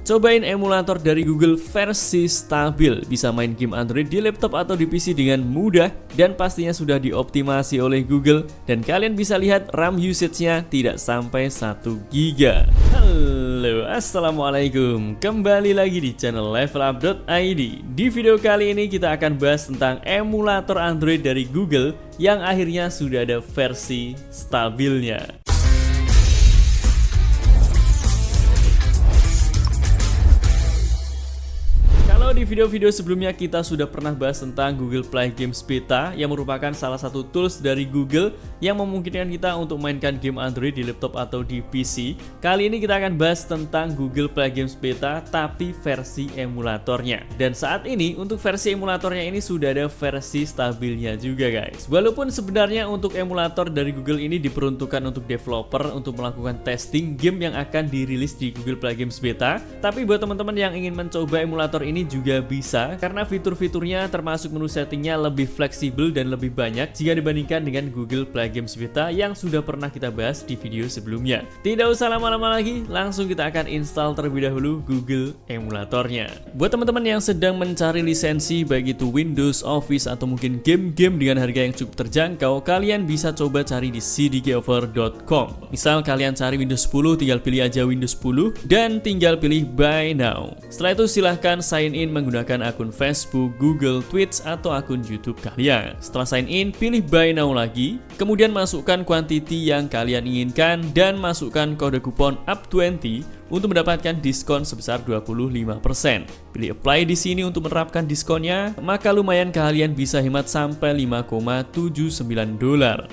Cobain emulator dari Google versi stabil, bisa main game Android di laptop atau di PC dengan mudah dan pastinya sudah dioptimasi oleh Google dan kalian bisa lihat RAM usage-nya tidak sampai 1 GB. Halo, assalamualaikum. Kembali lagi di channel levelup.id. Di video kali ini kita akan bahas tentang emulator Android dari Google yang akhirnya sudah ada versi stabilnya. Di video-video sebelumnya kita sudah pernah bahas tentang Google Play Games Beta yang merupakan salah satu tools dari Google yang memungkinkan kita untuk mainkan game Android di laptop atau di PC. Kali ini kita akan bahas tentang Google Play Games Beta tapi versi emulatornya. Dan saat ini untuk versi emulatornya ini sudah ada versi stabilnya juga guys. Walaupun sebenarnya untuk emulator dari Google ini diperuntukkan untuk developer untuk melakukan testing game yang akan dirilis di Google Play Games Beta, tapi buat teman-teman yang ingin mencoba emulator ini juga bisa karena fitur-fiturnya termasuk menu settingnya lebih fleksibel dan lebih banyak jika dibandingkan dengan Google Play Games Beta yang sudah pernah kita bahas di video sebelumnya. Tidak usah lama-lama lagi, langsung kita akan install terlebih dahulu Google emulatornya. Buat teman-teman yang sedang mencari lisensi baik itu Windows, Office atau mungkin game-game dengan harga yang cukup terjangkau, kalian bisa coba cari di cdkoffer.com. Misal kalian cari Windows 10, tinggal pilih aja Windows 10 dan tinggal pilih Buy Now. Setelah itu silahkan sign in menggunakan akun Facebook, Google, Twitch, atau akun YouTube kalian. Setelah sign in, pilih Buy Now lagi, kemudian masukkan quantity yang kalian inginkan dan masukkan kode kupon UP20 untuk mendapatkan diskon sebesar 25%. Pilih apply di sini untuk menerapkan diskonnya, maka lumayan kalian bisa hemat sampai $5,79.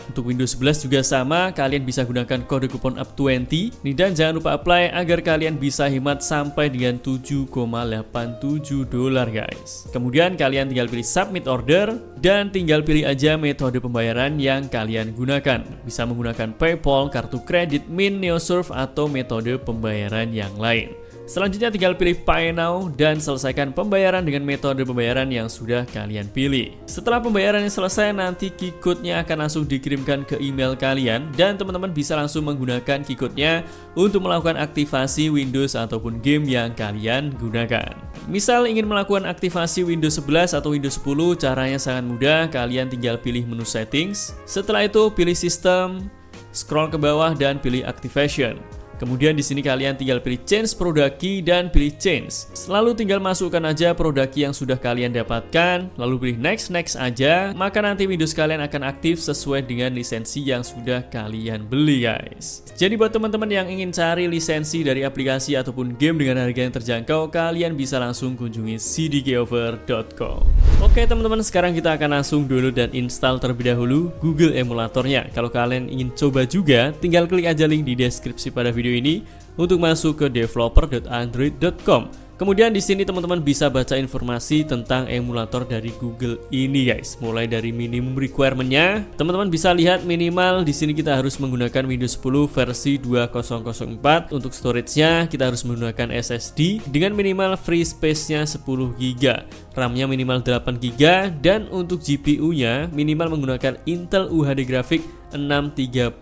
Untuk Windows 11 juga sama, kalian bisa gunakan kode kupon UP20 nih, dan jangan lupa apply agar kalian bisa hemat sampai dengan $7,87 guys. Kemudian kalian tinggal pilih submit order dan tinggal pilih aja metode pembayaran yang kalian gunakan. Bisa menggunakan PayPal, kartu kredit, Mint, Neosurf, atau metode pembayaran yang lain. Selanjutnya tinggal pilih Pay Now dan selesaikan pembayaran dengan metode pembayaran yang sudah kalian pilih. Setelah pembayaran yang selesai, nanti key-code-nya akan langsung dikirimkan ke email kalian dan teman-teman bisa langsung menggunakan key-code-nya untuk melakukan aktivasi Windows ataupun game yang kalian gunakan. Misal ingin melakukan aktivasi Windows 11 atau Windows 10, caranya sangat mudah. Kalian tinggal pilih menu settings. Setelah itu pilih sistem, scroll ke bawah dan pilih activation. Kemudian di sini kalian tinggal pilih change product key dan pilih change. Lalu tinggal masukkan aja produk key yang sudah kalian dapatkan, lalu pilih next aja, maka nanti Windows kalian akan aktif sesuai dengan lisensi yang sudah kalian beli guys. Jadi buat teman-teman yang ingin cari lisensi dari aplikasi ataupun game dengan harga yang terjangkau, kalian bisa langsung kunjungi cdkoffer.com. Oke teman-teman, sekarang kita akan langsung download dan install terlebih dahulu Google emulatornya. Kalau kalian ingin coba juga, tinggal klik aja link di deskripsi pada video ini untuk masuk ke developer.android.com. Kemudian di sini teman-teman bisa baca informasi tentang emulator dari Google ini guys. Mulai dari minimum requirement-nya, teman-teman bisa lihat minimal di sini kita harus menggunakan Windows 10 versi 2004. Untuk storage-nya kita harus menggunakan SSD dengan minimal free space-nya 10 GB. RAM-nya minimal 8 GB dan untuk GPU-nya minimal menggunakan Intel UHD Graphic 630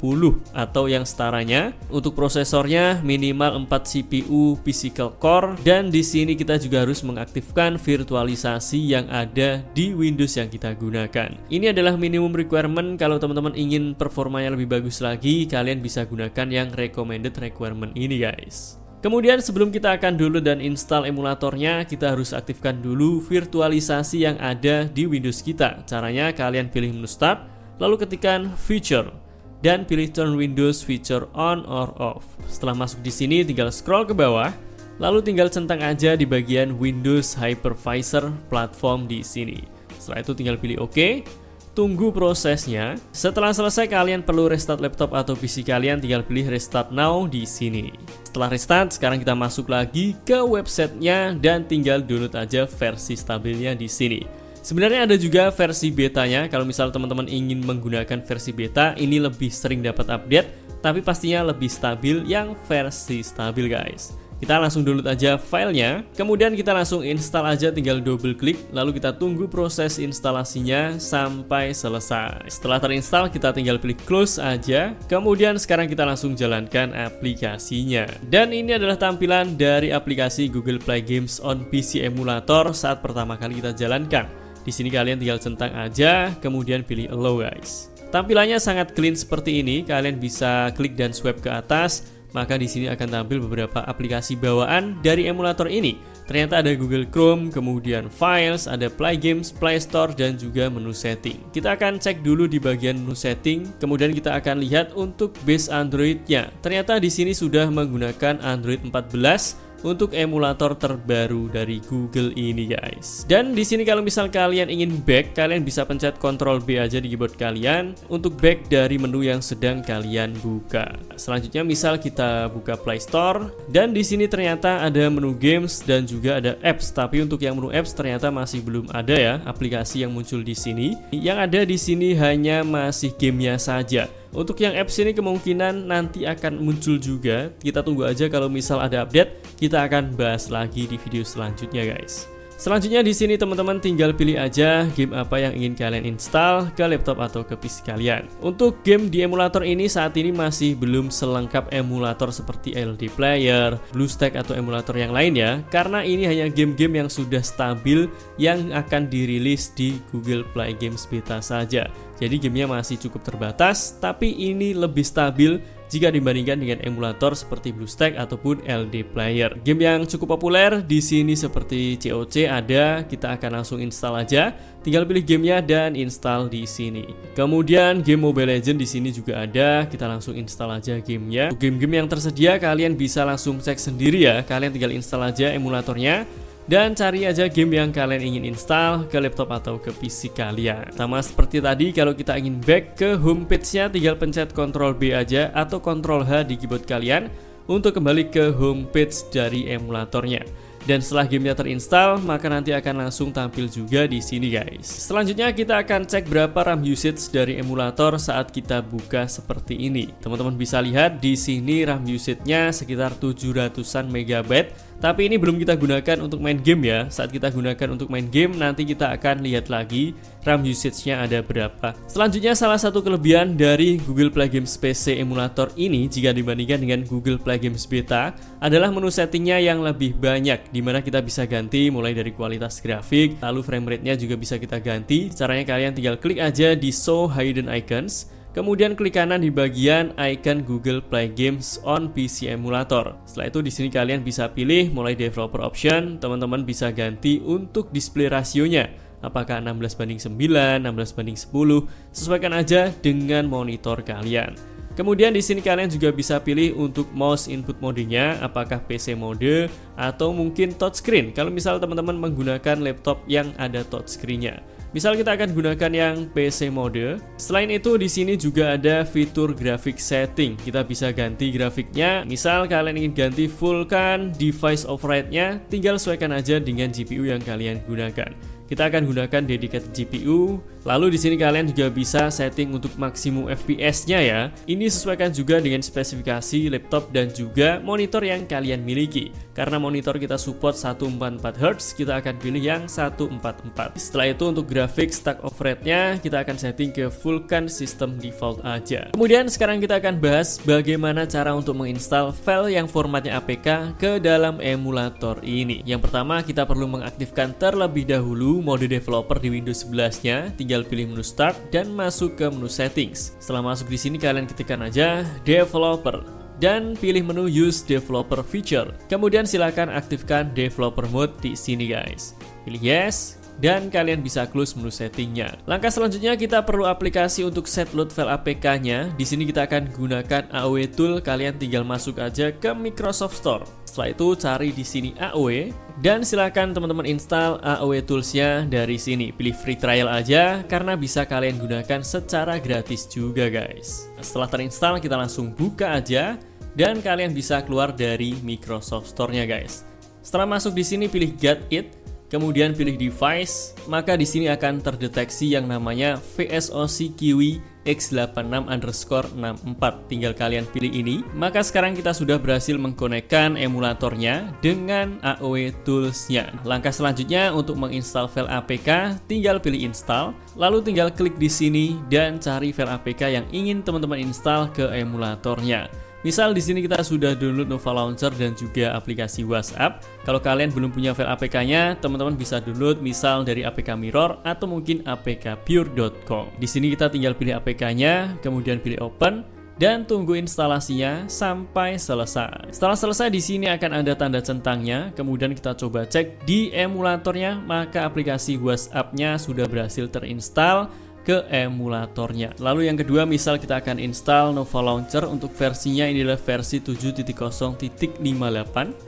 atau yang setaranya. Untuk prosesornya minimal 4 CPU physical core dan di sini kita juga harus mengaktifkan virtualisasi yang ada di Windows yang kita gunakan. Ini adalah minimum requirement. Kalau teman-teman ingin performanya lebih bagus lagi, kalian bisa gunakan yang recommended requirement ini guys. Kemudian sebelum kita akan download dan install emulatornya, kita harus aktifkan dulu virtualisasi yang ada di Windows kita. Caranya kalian pilih menu start, lalu ketikkan feature dan pilih turn Windows feature on or off. Setelah masuk di sini tinggal scroll ke bawah, lalu tinggal centang aja di bagian Windows Hypervisor platform di sini. Setelah itu tinggal pilih OK. Tunggu prosesnya. Setelah selesai kalian perlu restart laptop atau PC kalian, tinggal pilih restart now di sini. Setelah restart, sekarang kita masuk lagi ke websitenya dan tinggal download aja versi stabilnya di sini. Sebenarnya ada juga versi betanya. Kalau misal teman-teman ingin menggunakan versi beta, ini lebih sering dapat update, tapi pastinya lebih stabil yang versi stabil guys. Kita langsung download aja filenya, kemudian kita langsung install aja, tinggal double klik, lalu kita tunggu proses instalasinya sampai selesai. Setelah terinstall, kita tinggal pilih close aja, kemudian sekarang kita langsung jalankan aplikasinya. Dan ini adalah tampilan dari aplikasi Google Play Games on PC Emulator saat pertama kali kita jalankan. Di sini kalian tinggal centang aja, kemudian pilih allow guys. Tampilannya sangat clean seperti ini, kalian bisa klik dan swipe ke atas. Maka di sini akan tampil beberapa aplikasi bawaan dari emulator ini. Ternyata ada Google Chrome, kemudian Files, ada Play Games, Play Store, dan juga menu setting. Kita akan cek dulu di bagian menu setting, kemudian kita akan lihat untuk base Android-nya. Ternyata di sini sudah menggunakan Android 14 untuk emulator terbaru dari Google ini guys. Dan di sini kalau misal kalian ingin back, kalian bisa pencet Ctrl B aja di keyboard kalian untuk back dari menu yang sedang kalian buka. Selanjutnya misal kita buka Play Store, dan di sini ternyata ada menu games dan juga ada apps. Tapi untuk yang menu apps ternyata masih belum ada ya aplikasi yang muncul di sini. Yang ada di sini hanya masih gamenya saja. Untuk yang apps ini kemungkinan nanti akan muncul juga. Kita tunggu aja, kalau misal ada update kita akan bahas lagi di video selanjutnya guys. Selanjutnya di sini teman-teman tinggal pilih aja game apa yang ingin kalian install ke laptop atau ke PC kalian. Untuk game di emulator ini saat ini masih belum selengkap emulator seperti LD Player, BlueStack atau emulator yang lain ya. Karena ini hanya game-game yang sudah stabil yang akan dirilis di Google Play Games Beta saja. Jadi gamenya masih cukup terbatas, tapi ini lebih stabil jika dibandingkan dengan emulator seperti BlueStack ataupun LD Player. Game yang cukup populer di sini seperti COC ada, kita akan langsung install aja. Tinggal pilih gamenya dan install di sini. Kemudian game Mobile Legends di sini juga ada, kita langsung install aja gamenya. Untuk game-game yang tersedia kalian bisa langsung cek sendiri ya. Kalian tinggal install aja emulatornya dan cari aja game yang kalian ingin install ke laptop atau ke PC kalian. Sama seperti tadi, kalau kita ingin back ke homepage-nya tinggal pencet Ctrl B aja atau Ctrl H di keyboard kalian untuk kembali ke homepage dari emulatornya. Dan setelah gamenya terinstall, maka nanti akan langsung tampil juga di sini guys. Selanjutnya kita akan cek berapa RAM usage dari emulator saat kita buka seperti ini. Teman-teman bisa lihat di sini RAM usage-nya sekitar 700-an MB. Tapi ini belum kita gunakan untuk main game ya. Saat kita gunakan untuk main game, nanti kita akan lihat lagi RAM usage-nya ada berapa. Selanjutnya salah satu kelebihan dari Google Play Games PC emulator ini jika dibandingkan dengan Google Play Games Beta adalah menu settingnya yang lebih banyak, dimana kita bisa ganti mulai dari kualitas grafik, lalu frame rate-nya juga bisa kita ganti. Caranya kalian tinggal klik aja di Show Hidden Icons, kemudian klik kanan di bagian icon Google Play Games on PC Emulator. Setelah itu di sini kalian bisa pilih mulai developer option, teman-teman bisa ganti untuk display rasionya. Apakah 16:9, 16:10, sesuaikan aja dengan monitor kalian. Kemudian di sini kalian juga bisa pilih untuk mouse input modenya, apakah PC mode atau mungkin touchscreen. Kalau misal teman-teman menggunakan laptop yang ada touchscreen-nya. Misal kita akan gunakan yang PC mode. Selain itu di sini juga ada fitur grafik setting. Kita bisa ganti grafiknya. Misal kalian ingin ganti fullkan device override-nya, tinggal sesuaikan aja dengan GPU yang kalian gunakan. Kita akan gunakan dedicated GPU. Lalu di sini kalian juga bisa setting untuk maksimum FPS-nya ya. Ini sesuaikan juga dengan spesifikasi laptop dan juga monitor yang kalian miliki. Karena monitor kita support 144 Hz, kita akan pilih yang 144. Setelah itu untuk grafik stack override-nya kita akan setting ke fullkan system default aja. Kemudian sekarang kita akan bahas bagaimana cara untuk menginstal file yang formatnya APK ke dalam emulator ini. Yang pertama kita perlu mengaktifkan terlebih dahulu mode developer di Windows 11-nya. Tinggal pilih menu Start dan masuk ke menu Settings. Setelah masuk di sini kalian ketikkan aja Developer dan pilih menu Use Developer Feature. Kemudian silakan aktifkan Developer Mode di sini guys. Pilih Yes dan kalian bisa close menu settingnya. Langkah selanjutnya kita perlu aplikasi untuk set load file APK-nya. Di sini kita akan gunakan AOW Tool. Kalian tinggal masuk aja ke Microsoft Store. Setelah itu cari di sini AOW dan silakan teman-teman install AOW Tools-nya dari sini. Pilih free trial aja karena bisa kalian gunakan secara gratis juga guys. Setelah terinstall kita langsung buka aja dan kalian bisa keluar dari Microsoft Store-nya guys. Setelah masuk di sini pilih Get It. kemudian pilih device, maka di sini akan terdeteksi yang namanya VSOC Kiwi X86_64. Tinggal kalian pilih ini. Maka sekarang kita sudah berhasil mengkonekkan emulatornya dengan AOE Tools-nya. Langkah selanjutnya untuk menginstal file APK, tinggal pilih install, lalu tinggal klik di sini dan cari file APK yang ingin teman-teman install ke emulatornya. Misal di sini kita sudah download Nova Launcher dan juga aplikasi WhatsApp. Kalau kalian belum punya file APK-nya, teman-teman bisa download misal dari APK Mirror atau mungkin apkpure.com. Di sini kita tinggal pilih APK-nya, kemudian pilih open dan tunggu instalasinya sampai selesai. Setelah selesai di sini akan ada tanda centangnya, kemudian kita coba cek di emulatornya, maka aplikasi WhatsApp-nya sudah berhasil terinstall ke emulatornya. Lalu yang kedua, misal kita akan install Nova Launcher, untuk versinya ini adalah versi 7.0.58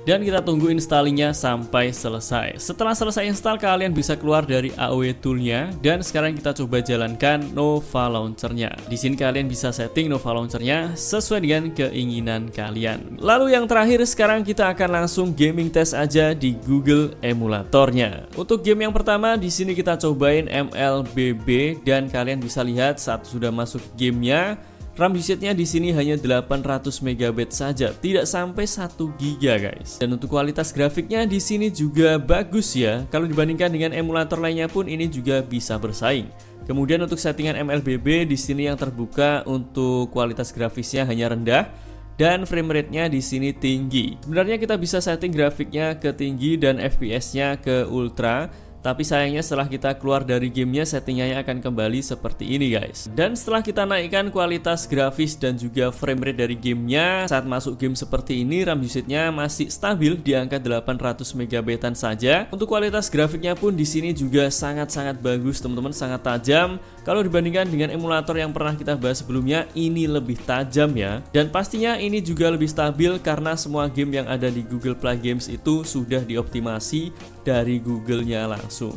dan kita tunggu installingnya sampai selesai. Setelah selesai install, kalian bisa keluar dari AOE toolnya dan sekarang kita coba jalankan Nova Launchernya. Di sini kalian bisa setting Nova Launchernya sesuai dengan keinginan kalian. Lalu yang terakhir, sekarang kita akan langsung gaming test aja di Google emulatornya. Untuk game yang pertama di sini kita cobain MLBB dan kalian bisa lihat saat sudah masuk gamenya, RAM usage-nya di sini hanya 800 MB saja, tidak sampai 1 GB guys. Dan untuk kualitas grafiknya di sini juga bagus ya. Kalau dibandingkan dengan emulator lainnya pun ini juga bisa bersaing. Kemudian untuk settingan MLBB di sini yang terbuka untuk kualitas grafisnya hanya rendah dan frame rate-nya di sini tinggi. Sebenarnya kita bisa setting grafiknya ke tinggi dan FPS-nya ke ultra. Tapi sayangnya setelah kita keluar dari gamenya, settingannya akan kembali seperti ini guys. Dan setelah kita naikkan kualitas grafis dan juga frame rate dari gamenya, saat masuk game seperti ini RAM usage-nya masih stabil di angka 800 MB saja. Untuk kualitas grafiknya pun di sini juga sangat-sangat bagus teman-teman, sangat tajam. Kalau dibandingkan dengan emulator yang pernah kita bahas sebelumnya, ini lebih tajam ya. Dan pastinya ini juga lebih stabil karena semua game yang ada di Google Play Games itu sudah dioptimasi dari Google-nya langsung.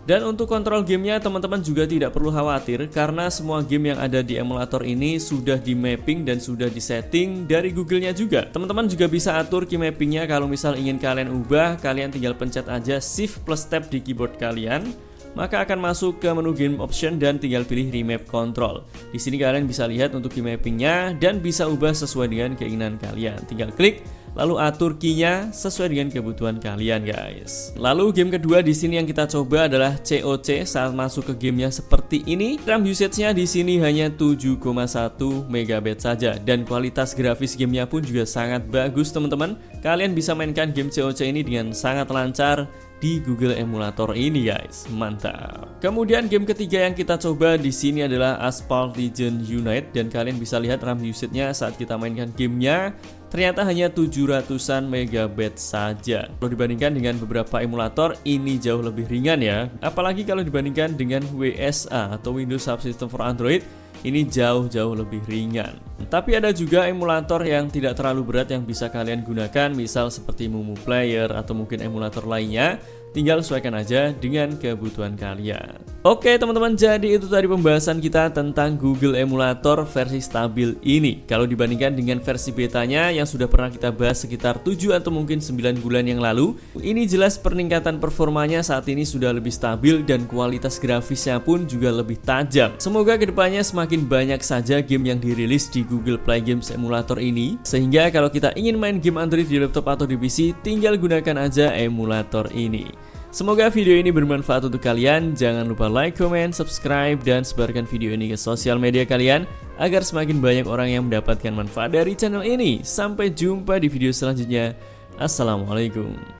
Dan untuk kontrol gamenya teman-teman juga tidak perlu khawatir karena semua game yang ada di emulator ini sudah di mapping dan sudah disetting dari Google-nya juga. Teman-teman juga bisa atur key mappingnya. Kalau misal ingin kalian ubah, kalian tinggal pencet aja Shift plus Tab di keyboard kalian, maka akan masuk ke menu game option dan tinggal pilih remap control. Di sini kalian bisa lihat untuk key mappingnya dan bisa ubah sesuai dengan keinginan kalian. Tinggal klik lalu atur key-nya sesuai dengan kebutuhan kalian guys. Lalu game kedua di sini yang kita coba adalah COC. Saat masuk ke gamenya seperti ini, RAM usage-nya di sini hanya 7,1 MB saja dan kualitas grafis gamenya pun juga sangat bagus teman-teman. Kalian bisa mainkan game COC ini dengan sangat lancar di Google Emulator ini guys, mantap. Kemudian game ketiga yang kita coba di sini adalah Asphalt Legend Unite dan kalian bisa lihat RAM usage-nya saat kita mainkan gamenya ternyata hanya 700-an MB saja. Kalau dibandingkan dengan beberapa emulator, ini jauh lebih ringan ya. Apalagi kalau dibandingkan dengan WSA atau Windows Subsystem for Android, ini jauh-jauh lebih ringan. Tapi ada juga emulator yang tidak terlalu berat yang bisa kalian gunakan, misal seperti Mumu Player atau mungkin emulator lainnya. Tinggal sesuaikan aja dengan kebutuhan kalian. Oke teman-teman, jadi itu tadi pembahasan kita tentang Google Emulator versi stabil ini. Kalau dibandingkan dengan versi betanya yang sudah pernah kita bahas sekitar 7 atau mungkin 9 bulan yang lalu, ini jelas peningkatan performanya saat ini sudah lebih stabil dan kualitas grafisnya pun juga lebih tajam. Semoga kedepannya semakin banyak saja game yang dirilis di Google Play Games Emulator ini, sehingga kalau kita ingin main game Android di laptop atau di PC, tinggal gunakan aja emulator ini. Semoga video ini bermanfaat untuk kalian. Jangan lupa like, comment, subscribe, dan sebarkan video ini ke sosial media kalian agar semakin banyak orang yang mendapatkan manfaat dari channel ini. Sampai jumpa di video selanjutnya. Assalamualaikum.